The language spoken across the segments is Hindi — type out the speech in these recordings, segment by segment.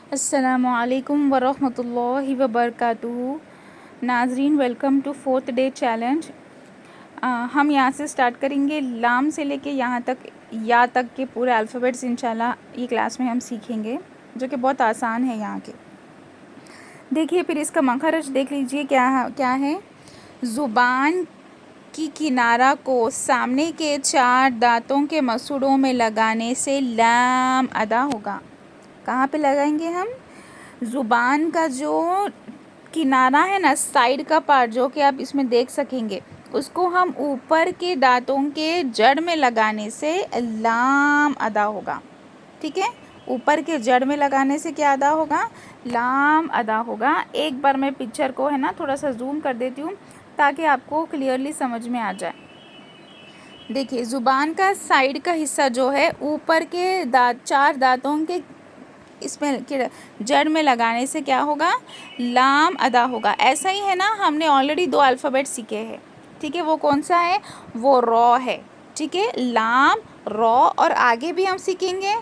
अस्सलामुअलैकुम वरहमतुल्लाहि वबरकातुहू। नाजरीन, welcome to fourth day challenge. हम यहाँ से स्टार्ट करेंगे लाम से लेके यहाँ तक या तक के पूरे अल्फ़ाबेट्स इंशाल्लाह ये क्लास में हम सीखेंगे, जो कि बहुत आसान है यहाँ के। देखिए, फिर इसका मखरज देख लीजिए क्या है। ज़ुबान की किनारा को सामने के 4 दांतों के मसूड़ों में लगाने से लाम अदा होगा। कहाँ पे लगाएंगे हम? ज़ुबान का जो किनारा है ना, साइड का पार्ट जो कि आप इसमें देख सकेंगे, उसको हम ऊपर के दांतों के जड़ में लगाने से लाम अदा होगा। ठीक है, ऊपर के जड़ में लगाने से क्या अदा होगा? लाम अदा होगा। एक बार मैं पिक्चर को है ना थोड़ा सा जूम कर देती हूँ ताकि आपको क्लियरली समझ में आ जाए। देखिए, ज़ुबान का साइड का हिस्सा जो है ऊपर के 4 दांतों के इसमें जड़ में लगाने से क्या होगा? लाम अदा होगा। ऐसा ही है ना, हमने ऑलरेडी 2 अल्फ़ाबेट सीखे हैं। ठीक है, वो कौन सा है? वो रॉ है। ठीक है, लाम, रॉ, और आगे भी हम सीखेंगे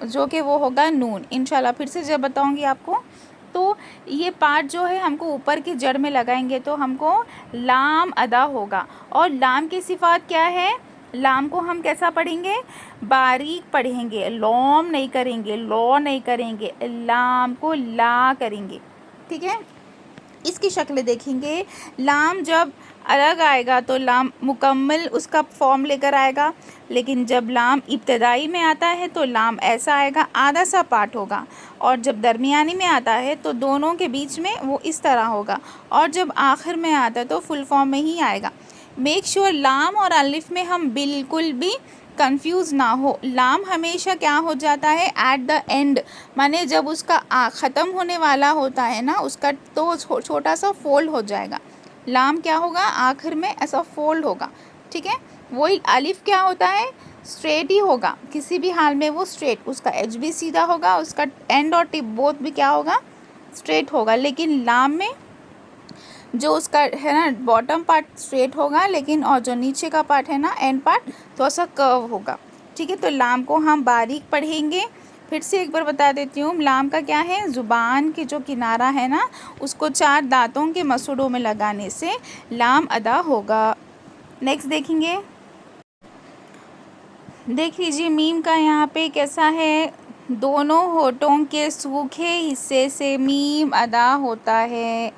जो कि वो होगा नून इंशाल्लाह। फिर से जब बताऊंगी आपको, तो ये पार्ट जो है हमको ऊपर की जड़ में लगाएंगे तो हमको लाम अदा होगा। और लाम की सिफ़ात क्या है? लाम को हम कैसा पढ़ेंगे? बारीक पढ़ेंगे, लॉम नहीं करेंगे, लॉ नहीं करेंगे, लाम को ला करेंगे। ठीक है, इसकी शक्ल देखेंगे। लाम जब अलग आएगा तो लाम मुकम्मल उसका फॉर्म लेकर आएगा, लेकिन जब लाम इब्तदाई में आता है तो लाम ऐसा आएगा, आधा सा पार्ट होगा। और जब दरमियानी में आता है तो दोनों के बीच में वो इस तरह होगा। और जब आखिर में आता है तो फुल फॉर्म में ही आएगा। मेक श्योर लाम और अलिफ में हम बिल्कुल भी कंफ्यूज ना हो। लाम हमेशा क्या हो जाता है? एट द एंड, माने जब उसका ख़त्म होने वाला होता है ना उसका, तो छोटा सा फोल्ड हो जाएगा। लाम क्या होगा? आखिर में ऐसा फोल्ड होगा। ठीक है, वही अलिफ क्या होता है? स्ट्रेट ही होगा, किसी भी हाल में वो स्ट्रेट, उसका एज भी सीधा होगा, उसका एंड और टिप बोथ भी क्या होगा? स्ट्रेट होगा। लेकिन लाम में जो उसका है ना बॉटम पार्ट स्ट्रेट होगा, लेकिन और जो नीचे का पार्ट है ना एंड पार्ट तो ऐसा कर्व होगा। ठीक है, तो लाम को हम बारीक पढ़ेंगे। फिर से एक बार बता देती हूँ, लाम का क्या है? ज़ुबान के जो किनारा है ना उसको 4 दांतों के मसूड़ों में लगाने से लाम अदा होगा। नेक्स्ट देखेंगे। देख लीजिए मीम का यहाँ पे कैसा है। दोनों होठों के सूखे हिस्से से मीम अदा होता है।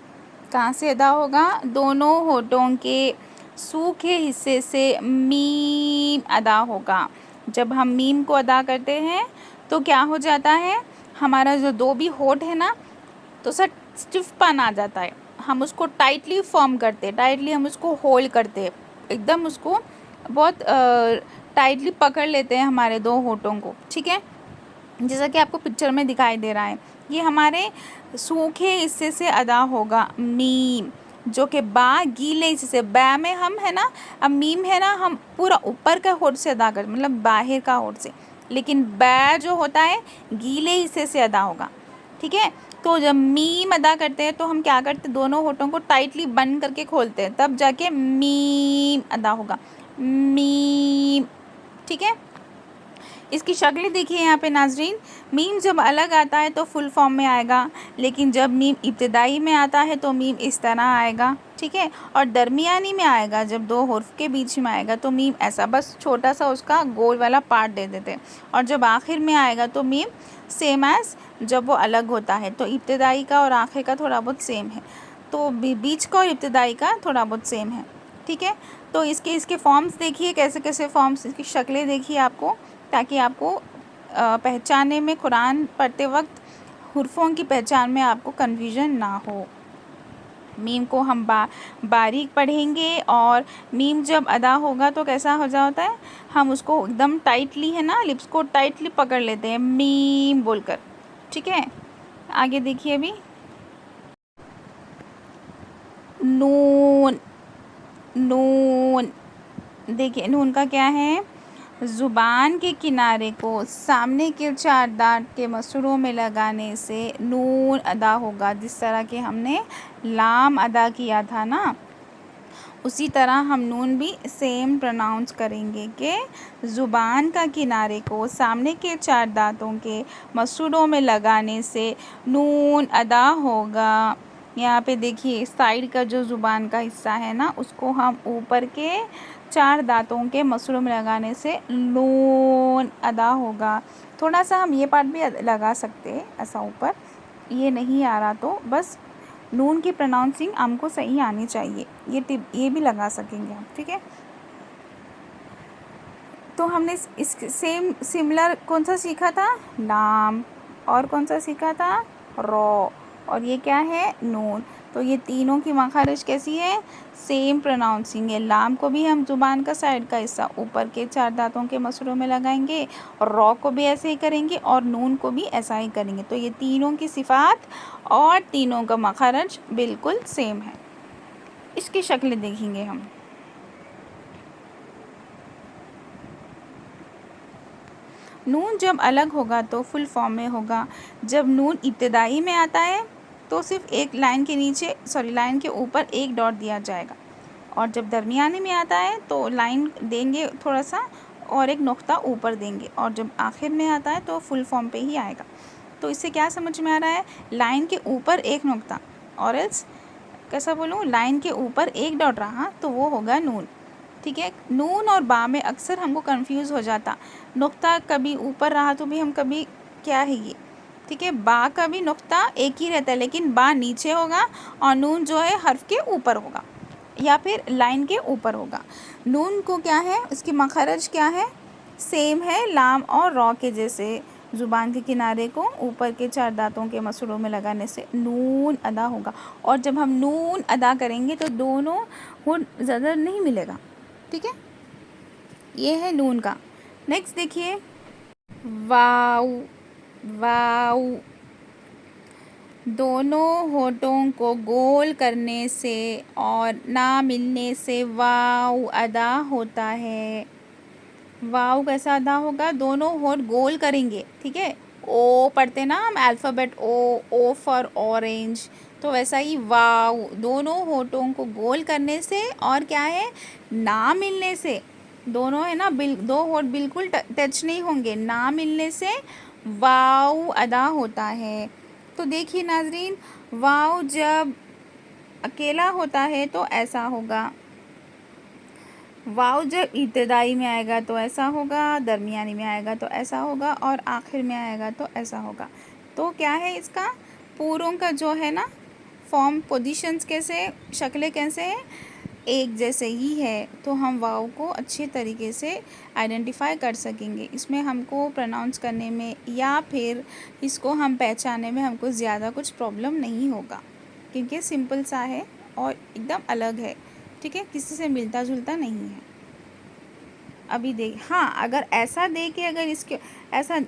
कहाँ से अदा होगा? दोनों होठों के सूखे हिस्से से मीम अदा होगा। जब हम मीम को अदा करते हैं तो क्या हो जाता है? हमारा जो 2 भी होठ है ना तो सर स्टिफपन आ जाता है। हम उसको टाइटली फॉर्म करते हैं, टाइटली हम उसको होल्ड करते हैं, एकदम उसको बहुत टाइटली पकड़ लेते हैं हमारे 2 होठों को। ठीक है, जैसा कि आपको पिक्चर में दिखाई दे रहा है, ये हमारे सूखे हिस्से से अदा होगा मीम, जो कि बा गीले हिस्से से। बा में हम है ना, अब मीम है ना हम पूरा ऊपर का होठ से अदा करते, मतलब बाहर का होठ से, लेकिन बा जो होता है गीले हिस्से से अदा होगा। ठीक है, तो जब मीम अदा करते हैं तो हम क्या करते हैं? दोनों होठों को टाइटली बंद करके खोलते हैं, तब जाके मीम अदा होगा, मीम। ठीक है, इसकी शक्लें देखिए यहाँ पे नाजरीन। मीम जब अलग आता है तो फुल फॉर्म में आएगा, लेकिन जब मीम इब्तदाई में आता है तो मीम इस तरह आएगा। ठीक है, और दरमियानी में आएगा, जब 2 हुर्फ के बीच में आएगा तो मीम ऐसा, बस छोटा सा उसका गोल वाला पार्ट दे देते हैं। और जब आखिर में आएगा तो मीम सेम एज़ जब वो अलग होता है। तो इब्तदाई का और आखिर का थोड़ा बहुत सेम है, तो बीच का और इब्तदाई का थोड़ा बहुत सेम है। ठीक है, तो इसके फॉर्म्स देखिए, कैसे कैसे फॉर्म्स, इसकी शक्लें देखिए आपको, ताकि आपको पहचानने में, कुरान पढ़ते वक्त हुर्फ़ों की पहचान में आपको कन्फ्यूजन ना हो। मीम को हम बारीक पढ़ेंगे, और मीम जब अदा होगा तो कैसा हो जाता है? हम उसको एकदम टाइटली है ना, लिप्स को टाइटली पकड़ लेते हैं मीम बोलकर। ठीक है, आगे देखिए अभी। नून, नून, देखिए नून का क्या है? ज़ुबान के किनारे को सामने के 4 दांत के मसूड़ों में लगाने से नून अदा होगा। जिस तरह के हमने लाम अदा किया था ना, उसी तरह हम नून भी सेम प्रोनाउंस करेंगे कि ज़ुबान का किनारे को सामने के 4 दांतों के मसूड़ों में लगाने से नून अदा होगा। यहाँ पे देखिए साइड का जो ज़ुबान का हिस्सा है ना, उसको हम ऊपर के 4 दांतों के मसूड़ों में लगाने से नून अदा होगा। थोड़ा सा हम ये पार्ट भी लगा सकते हैं ऐसा ऊपर, ये नहीं आ रहा तो बस नून की प्रोनाउंसिंग हमको सही आनी चाहिए, ये टिप ये भी लगा सकेंगे हम, ठीक है। तो हमने इस सेम सिमिलर कौन सा सीखा था, लाम, और कौन सा सीखा था, रॉ, और ये क्या है, नून। तो ये तीनों की मखारिज कैसी है, सेम प्रोनाउंसिंग है। लाम को भी हम जुबान का साइड का हिस्सा ऊपर के 4 दांतों के मसूड़ों में लगाएंगे, और रॉ को भी ऐसे ही करेंगे, और नून को भी ऐसा ही करेंगे। तो ये तीनों की सिफात और तीनों का मखारज बिल्कुल सेम है। इसकी शक्लें देखेंगे हम। नून जब अलग होगा तो फुल फॉर्म में होगा। जब नून इब्तिदाई में आता है तो सिर्फ एक लाइन के नीचे लाइन के ऊपर एक डॉट दिया जाएगा, और जब दरमियानी में आता है तो लाइन देंगे थोड़ा सा और एक नुक्ता ऊपर देंगे, और जब आखिर में आता है तो फुल फॉर्म पे ही आएगा। तो इससे क्या समझ में आ रहा है, लाइन के ऊपर एक नुक्ता, और एल्स कैसा बोलूँ, लाइन के ऊपर एक डॉट रहा तो वो होगा नून, ठीक है। नून और बा में अक्सर हमको कंफ्यूज हो जाता, नुक्ता कभी ऊपर रहा तो भी हम कभी क्या है ये, ठीक है। बा का भी नुक्ता एक ही रहता है, लेकिन बा नीचे होगा और नून जो है हर्फ के ऊपर होगा या फिर लाइन के ऊपर होगा। नून को क्या है, उसकी मखरज क्या है, सेम है लाम और रॉ के जैसे। ज़ुबान के किनारे को ऊपर के 4 दांतों के मसूड़ों में लगाने से नून अदा होगा, और जब हम नून अदा करेंगे तो दोनों ज़्यादा नहीं मिलेगा, ठीक है। ये है नून का। नेक्स्ट देखिए, वाऊ, वाऊ, दोनों होठों को गोल करने से और ना मिलने से वाऊ अदा होता है। वाऊ कैसा अदा होगा, दोनों होठ गोल करेंगे, ठीक है। ओ पढ़ते ना हम अल्फ़ाबेट ओ फॉर ऑरेंज, तो वैसा ही वाऊ दोनों होठों को गोल करने से और क्या है, ना मिलने से, दोनों है ना दो होठ बिल्कुल टच नहीं होंगे, ना मिलने से वाऊ अदा होता है। तो देखिए नाजरीन, वाऊ जब अकेला होता है तो ऐसा होगा, वाव जब इब्तिदाई में आएगा तो ऐसा होगा, दरमियानी में आएगा तो ऐसा होगा, और आखिर में आएगा तो ऐसा होगा। तो क्या है इसका, पूरों का जो है ना फॉर्म, पोजीशंस कैसे, शक्लें कैसे हैं, एक जैसे ही है। तो हम वाव को अच्छे तरीके से आइडेंटिफाई कर सकेंगे। इसमें हमको प्रोनाउंस करने में या फिर इसको हम पहचानने में हमको ज़्यादा कुछ प्रॉब्लम नहीं होगा, क्योंकि सिंपल सा है और एकदम अलग है, ठीक है, किसी से मिलता जुलता नहीं है। अभी देख, हाँ अगर ऐसा दे के, अगर इसके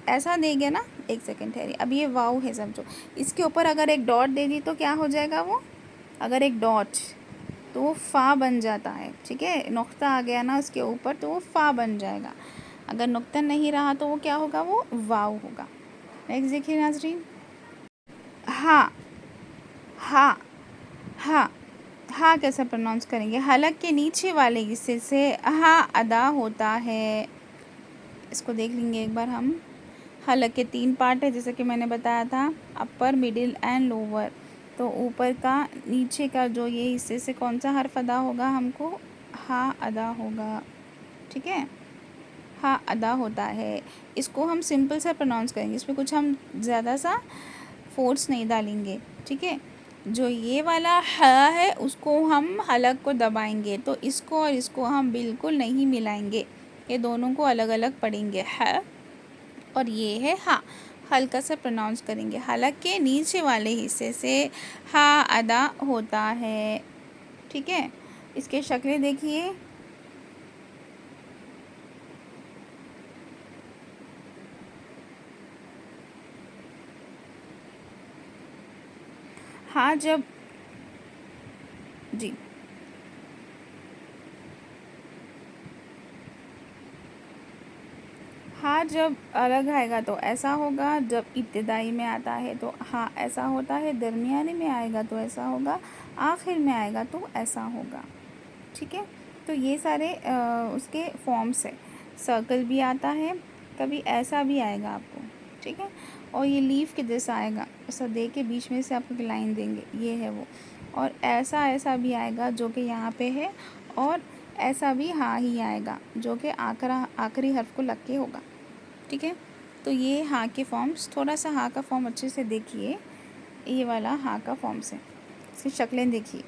ऐसा देंगे ना, एक सेकेंड ठहरिए, अब ये वाव है समझो, इसके ऊपर अगर एक डॉट दे दी तो क्या हो जाएगा वो, अगर एक डॉट तो वो फ़ा बन जाता है, ठीक है। नुक्ता आ गया ना उसके ऊपर तो वो फ़ा बन जाएगा, अगर नुक्ता नहीं रहा तो वो क्या होगा, वो वाव होगा। नेक्स्ट देखिए नाजरीन, हाँ, हाँ, हाँ, हाँ कैसे प्रोनाउंस करेंगे, हलक के नीचे वाले हिस्से से हाँ अदा होता है। इसको देख लेंगे एक बार हम। हलक के 3 पार्ट है जैसे कि मैंने बताया था, अपर, मिडिल एंड लोअर। तो ऊपर का, नीचे का जो ये हिस्से से कौन सा हर्फ अदा होगा, हमको हाँ अदा होगा, ठीक है। हाँ अदा होता है, इसको हम सिंपल सा प्रोनाउंस करेंगे, इसमें कुछ हम ज़्यादा सा फोर्स नहीं डालेंगे, ठीक है। जो ये वाला ह है उसको हम हलक को दबाएंगे, तो इसको और इसको हम बिल्कुल नहीं मिलाएंगे, ये दोनों को अलग अलग पढ़ेंगे, है और ये है हाँ, हल्का सा प्रोनाउंस करेंगे। हलक के नीचे वाले हिस्से से हाँ अदा होता है, ठीक है। इसके शक्लें देखिए, हाँ जब, जी, हाँ जब अलग आएगा तो ऐसा होगा, जब इब्तिदाई में आता है तो हाँ ऐसा होता है, दरमियानी में आएगा तो ऐसा होगा, आखिर में आएगा तो ऐसा होगा, ठीक है। तो ये सारे उसके फॉर्म्स है। सर्कल भी आता है, कभी ऐसा भी आएगा आपको, ठीक है। और ये लीफ के जैसा आएगा, ऐसा दे के बीच में से आपको एक लाइन देंगे, ये है वो। और ऐसा ऐसा भी आएगा जो कि यहाँ पे है, और ऐसा भी हाँ ही आएगा जो कि आखिरी हर्फ को लग के होगा, ठीक है। तो ये हाँ के फॉर्म्स, थोड़ा सा हाँ का फॉर्म अच्छे से देखिए, ये वाला हाँ का फॉर्म्स है, इसकी शक्लें देखिए,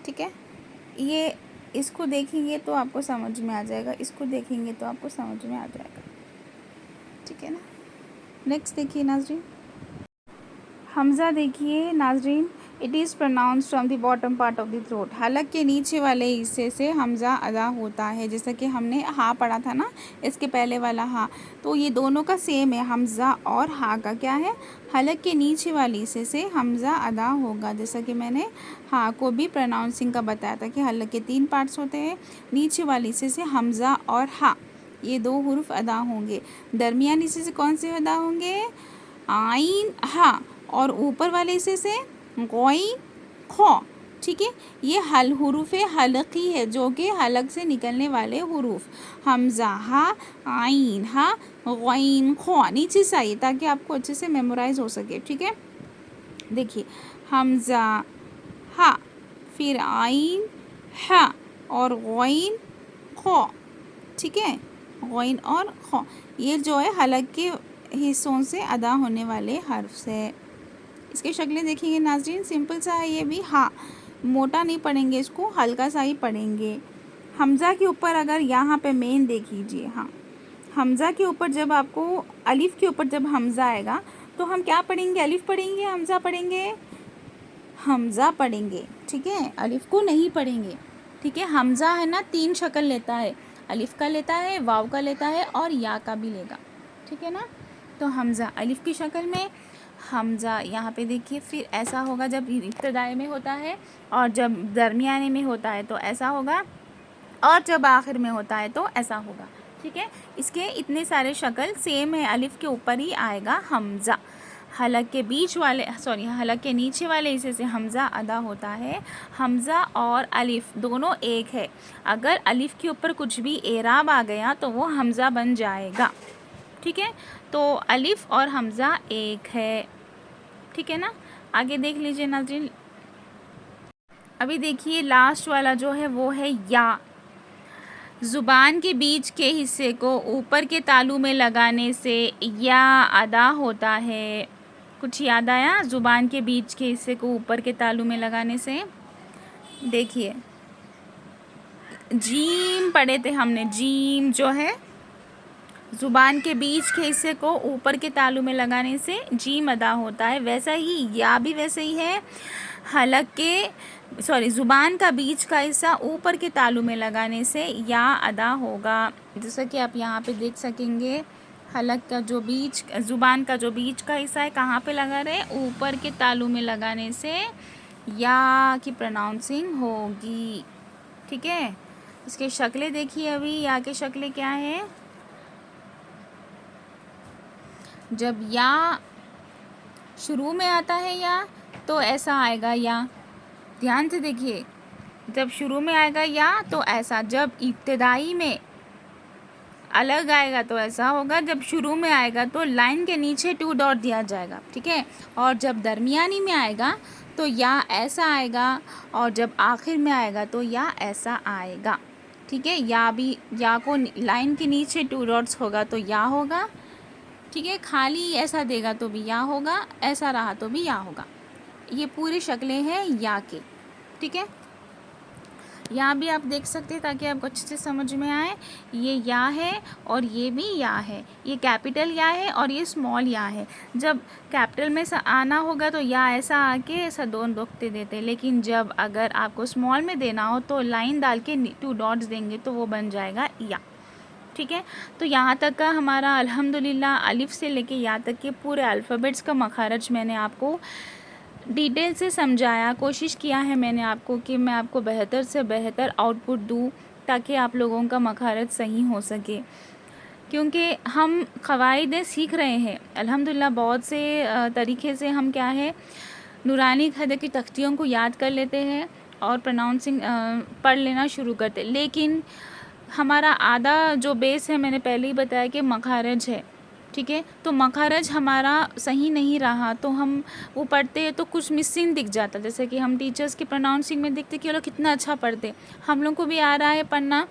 ठीक है। ये इसको देखेंगे तो आपको समझ में आ जाएगा, इसको देखेंगे तो आपको समझ में आ जाएगा, ठीक है ना। नेक्स्ट देखिए नाजरीन, हमज़ा देखिए नाजरीन, it is pronounce from the bottom part of the throat. हलक के नीचे वाले हिस्से से हमज़ा अदा होता है, जैसा कि हमने हाँ पढ़ा था ना इसके पहले वाला हाँ, तो ये दोनों का सेम है, हमज़ा और हाँ का क्या है, हलक के नीचे वाले हिस्से से हमज़ा अदा होगा। जैसा कि मैंने हाँ को भी प्रोनाउंसिंग का बताया था कि हलक के 3 पार्ट्स होते हैं, नीचे वाले हिस्से से हमज़ा और हाँ ये 2 हुर्फ अदा होंगे, दरमियानी हिस्से से कौन से अदा होंगे, आइन हाँ, और ऊपर वाले हिस्से से गोई खो, ठीक है। ये हल हुरूफ हलकी है, जो कि हलक से निकलने वाले हुरूफ, हमज़ा हा, आइन हा, गोइन खो, नीचे से आइए ताकि आपको अच्छे से मेमोराइज हो सके, ठीक है। देखिए हमज़ा हा, फिर आइन हा और गोइन खो, ठीक है, गोइन और खो, ये जो है हलक के हिस्सों से अदा होने वाले हर्फ से। इसकी शक्लें देखेंगे नाजरीन, सिंपल सा है ये भी, हाँ मोटा नहीं पढ़ेंगे इसको, हल्का सा ही पढ़ेंगे। हमज़ा के ऊपर अगर यहाँ पे मेन देख लीजिए, हाँ हमज़ा के ऊपर जब आपको अलिफ के ऊपर जब हमज़ा आएगा तो हम क्या पढ़ेंगे, अलिफ पढ़ेंगे, हमज़ा पढ़ेंगे, हमज़ा पढ़ेंगे, ठीक है, अलिफ को नहीं पढ़ेंगे, ठीक है। हमज़ा है ना 3 शक्ल लेता है, अलिफ का लेता है, वाव का लेता है और या का भी लेगा, ठीक है ना। तो हमज़ा अलिफ की शक्ल में, हमज़ा यहाँ पे देखिए, फिर ऐसा होगा जब इब्तिदाई में होता है, और जब दरमियाने में होता है तो ऐसा होगा, और जब आखिर में होता है तो ऐसा होगा, ठीक है। इसके इतने सारे शक्ल सेम है, अलिफ के ऊपर ही आएगा हमज़ा, हलक के बीच वाले हलक के नीचे वाले हिस्से से हमज़ा अदा होता है। हमज़ा और अलिफ दोनों एक है, अगर अलिफ के ऊपर कुछ भी एराब आ गया तो वो हमज़ा बन जाएगा, ठीक है। तो अलिफ और हमज़ा एक है, ठीक है ना। आगे देख लीजिए नाज़रीन, अभी देखिए लास्ट वाला जो है वो है या। ज़ुबान के बीच के हिस्से को ऊपर के तालू में लगाने से या अदा होता है। कुछ याद आया, ज़ुबान के बीच के हिस्से को ऊपर के तालू में लगाने से, देखिए जीम पढ़े थे हमने, जीम जो है ज़ुबान के बीच के हिस्से को ऊपर के तालू में लगाने से जीम अदा होता है, वैसा ही या भी वैसे ही है, हलक के ज़ुबान का बीच का हिस्सा ऊपर के तालू में लगाने से या अदा होगा। जैसा कि आप यहाँ पे देख सकेंगे, हलक का जो बीच, ज़ुबान का जो बीच का हिस्सा है कहाँ पे लगा रहे, ऊपर के तालू में लगाने से या की प्रोनाउंसिंग होगी, ठीक है। इसके शक्लें देखिए, अभी या की शक्लें क्या है, जब या शुरू में आता है या तो ऐसा आएगा या, ध्यान से देखिए, जब शुरू में आएगा या तो ऐसा, जब इब्तिदाई में अलग आएगा तो ऐसा होगा, जब शुरू में आएगा तो लाइन के नीचे 2 डॉट दिया जाएगा, ठीक है। और जब दरमियानी में आएगा तो या ऐसा आएगा, और जब आखिर में आएगा तो या ऐसा आएगा, ठीक है। या भी, या को लाइन के नीचे 2 डॉट्स होगा तो या होगा, ठीक है, खाली ऐसा देगा तो भी या होगा, ऐसा रहा तो भी या होगा। ये पूरी शक्लें हैं या के, ठीक है। यहाँ भी आप देख सकते हैं ताकि आपको अच्छे से समझ में आए, ये या है और ये भी या है, ये कैपिटल या है और ये स्मॉल या है। जब कैपिटल में आना होगा तो या ऐसा आके ऐसा 2 नुक्ते देते, लेकिन जब अगर आपको स्मॉल में देना हो तो लाइन डाल के 2 डॉट्स देंगे तो वो बन जाएगा या, ठीक है। तो यहाँ तक का हमारा अल्हम्दुलिल्लाह अलिफ से लेके या तक के पूरे अल्फ़ाबेट्स का मखारज मैंने आपको डिटेल से समझाया, कोशिश किया है मैंने आपको कि मैं आपको बेहतर से बेहतर आउटपुट दूँ ताकि आप लोगों का मखारज सही हो सके, क्योंकि हम क़वाइदें सीख रहे हैं अल्हम्दुलिल्लाह। बहुत से तरीक़े से हम क्या है, नूरानी ख़द की तख्तियों को याद कर लेते हैं और प्रोनाउंसिंग पढ़ लेना शुरू करते। लेकिन हमारा आधा जो बेस है, मैंने पहले ही बताया कि मखारज है, ठीक है। तो मखारज हमारा सही नहीं रहा तो हम वो पढ़ते हैं तो कुछ मिसिंग दिख जाता। जैसे कि हम टीचर्स की प्रोनाउंसिंग में देखते कि वो लोग कितना अच्छा पढ़ते, हम लोग को भी आ रहा है पढ़ना,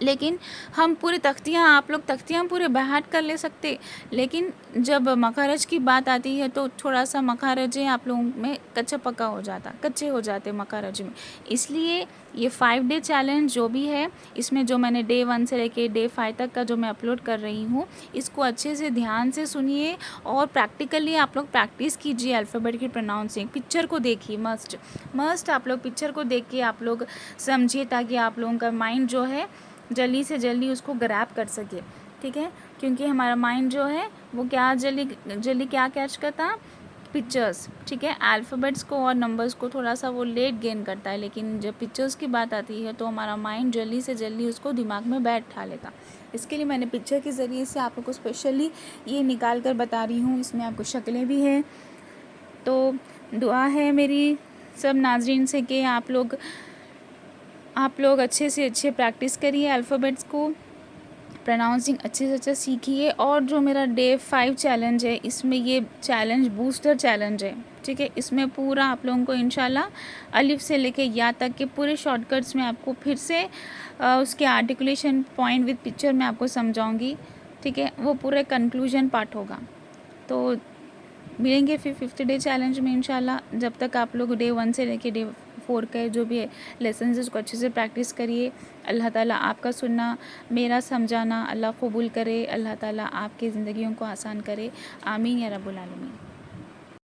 लेकिन हम पूरे तख्तियाँ, आप लोग तख्तियाँ पूरे बहाट कर ले सकते, लेकिन जब मखारज की बात आती है तो थोड़ा सा मखारजें आप लोगों में कच्चा पक्का हो जाता, कच्चे हो जाते मखारज में। इसलिए ये 5 डे चैलेंज जो भी है, इसमें जो मैंने डे 1 से लेके डे 5 तक का जो मैं अपलोड कर रही हूँ, इसको अच्छे से ध्यान से सुनिए और प्रैक्टिकली आप लोग प्रैक्टिस कीजिए अल्फ़ाबेट की प्रोनाउंसिंग। पिक्चर को देखिए, मस्ट आप लोग पिक्चर को देख के आप लोग समझिए, ताकि आप लोगों का माइंड जो है जल्दी से जल्दी उसको ग्रैब कर सके, ठीक है। क्योंकि हमारा माइंड जो है वो क्या जल्दी क्या कैच करता, पिक्चर्स, ठीक है। अल्फ़ाबेट्स को और नंबर्स को थोड़ा सा वो लेट गेन करता है, लेकिन जब पिक्चर्स की बात आती है तो हमारा माइंड जल्दी से जल्दी उसको दिमाग में बैठा लेता। इसके लिए मैंने पिक्चर के ज़रिए से आप लोग को स्पेशली ये निकाल कर बता रही हूँ। इसमें आपको शक्लें भी हैं। तो दुआ है मेरी सब नाज़रीन से कि आप लोग अच्छे से अच्छे प्रैक्टिस करिए, अल्फ़ाबेट्स को प्रोनाउंसिंग अच्छे से अच्छा सीखिए। और जो मेरा डे 5 चैलेंज है, इसमें ये चैलेंज बूस्टर चैलेंज है, ठीक है। इसमें पूरा आप लोगों को इंशाल्लाह अलिफ से लेके या तक के पूरे शॉर्टकट्स में आपको फिर से उसके आर्टिकुलेशन पॉइंट विद पिक्चर में आपको समझाऊंगी, ठीक है। वो पूरा कंक्लूजन पार्ट होगा। तो मिलेंगे फिर 5th डे चैलेंज में इंशाल्लाह। जब तक आप लोग डे 1 से लेके डे 4 का जो भी लेसन है उसको अच्छे से प्रैक्टिस करिए। अल्लाह ताला आपका सुनना, मेरा समझाना अल्लाह कबूल करे। अल्लाह ताला आपकी ज़िंदगियों को आसान करे। आमीन या रब्बुल आलमीन।